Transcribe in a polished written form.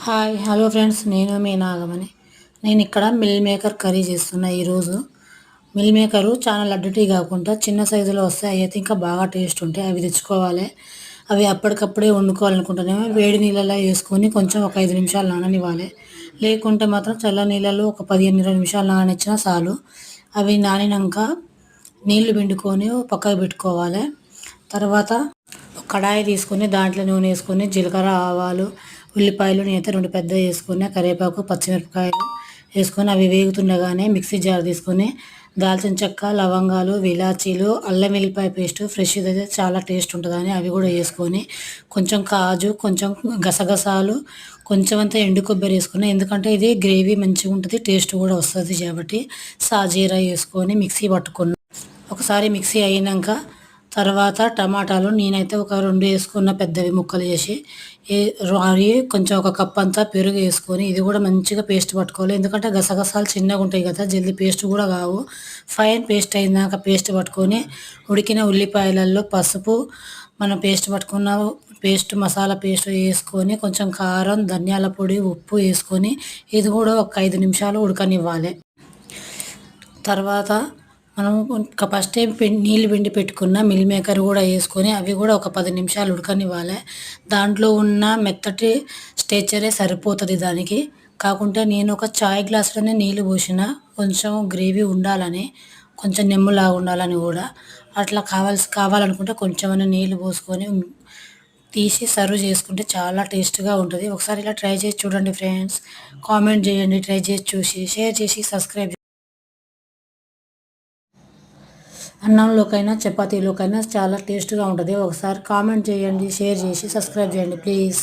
Hi hello friends, నేను మీ నాగమణి. నేను ఇక్కడ మిల్ మేకర్ కర్రీ చేస్తున్నా ఈరోజు. మిల్ మేకరు చాలా లడ్డుటి కాకుండా చిన్న సైజులో వస్తాయి. అవి అయితే ఇంకా బాగా టేస్ట్ ఉంటాయి. అవి తెచ్చుకోవాలి. అవి అప్పటికప్పుడే వండుకోవాలనుకుంటేనేమో వేడి నీళ్ళలో వేసుకొని కొంచెం ఒక 5 నిమిషాలు నాననివ్వాలి. లేకుంటే మాత్రం చల్ల నీళ్ళలో ఒక 15-20 నిమిషాలు నాననిచ్చినా చాలు. అవి నానినాక నీళ్లు పిండుకొని పక్కకు పెట్టుకోవాలి. తర్వాత కడాయి తీసుకొని దాంట్లో నూనె వేసుకొని జీలకర్ర, ఆవాలు, ఉల్లిపాయలు నేనైతే 2 పెద్దవి వేసుకొని, కరివేపాకు, పచ్చిమిరపకాయలు వేసుకొని అవి వేగుతుండగానే మిక్సీ జార్ తీసుకొని దాల్చిన చెక్క, లవంగాలు, ఇలాచీలు, అల్లం వెల్లిపాయ పేస్ట్ ఫ్రెష్‌ది అయితే చాలా టేస్ట్ ఉంటుందని అవి కూడా వేసుకొని, కొంచెం కాజు, కొంచెం గసగసాలు, కొంచెం అంతా ఎండు కొబ్బరి వేసుకున్నా. ఎందుకంటే ఇది గ్రేవీ మంచిగా ఉంటుంది, టేస్ట్ కూడా వస్తుంది కాబట్టి సాజీరా వేసుకొని మిక్సీ పట్టుకున్నా. ఒకసారి మిక్సీ అయినాక తర్వాత టమాటాలు నేనైతే ఒక 2 వేసుకున్న, పెద్దవి ముక్కలు చేసి. అవి కొంచెం ఒక కప్ అంతా పెరుగు వేసుకొని ఇది కూడా మంచిగా పేస్ట్ పట్టుకోవాలి. ఎందుకంటే గసగసాలు చిన్నగా ఉంటాయి కదా, జల్దీ పేస్ట్ కూడా కావు. ఫైన్ పేస్ట్ అయినాక పేస్ట్ పట్టుకొని ఉడికిన ఉల్లిపాయలలో పసుపు, మనం పేస్ట్ పట్టుకున్న మసాలా పేస్ట్ వేసుకొని, కొంచెం కారం, ధనియాల పొడి, ఉప్పు వేసుకొని ఇది కూడా ఒక 5 నిమిషాలు ఉడకనివ్వాలి. తర్వాత మనం ఫస్ట్ నీళ్ళు పిండి పెట్టుకున్న మిల్ మేకర్ కూడా వేసుకొని అవి కూడా ఒక 10 నిమిషాలు ఉడకనివ్వాలి. దాంట్లో ఉన్న మెత్తటి స్ట్రక్చరే సరిపోతుంది దానికి. కాకుంటే నేను ఒక చాయ్ గ్లాసులోనే నీళ్ళు పోసిన, కొంచెం గ్రేవీ ఉండాలని, కొంచెం నెమ్ములాగా ఉండాలని కూడా. అట్లా కావాలనుకుంటే కొంచెమైనా నీళ్ళు పోసుకొని తీసి సర్వ్ చేసుకుంటే చాలా టేస్ట్గా ఉంటుంది. ఒకసారి ఇలా ట్రై చేసి చూడండి ఫ్రెండ్స్. కామెంట్ చేయండి, ట్రై చేసి చూసి షేర్ చేసి సబ్స్క్రైబ్. అన్నంలోకైనా చపాతీలోకైనా చాలా టేస్ట్గా ఉంటుంది. ఒకసారి కామెంట్ చేయండి, షేర్ చేసి సబ్స్క్రైబ్ చేయండి ప్లీజ్.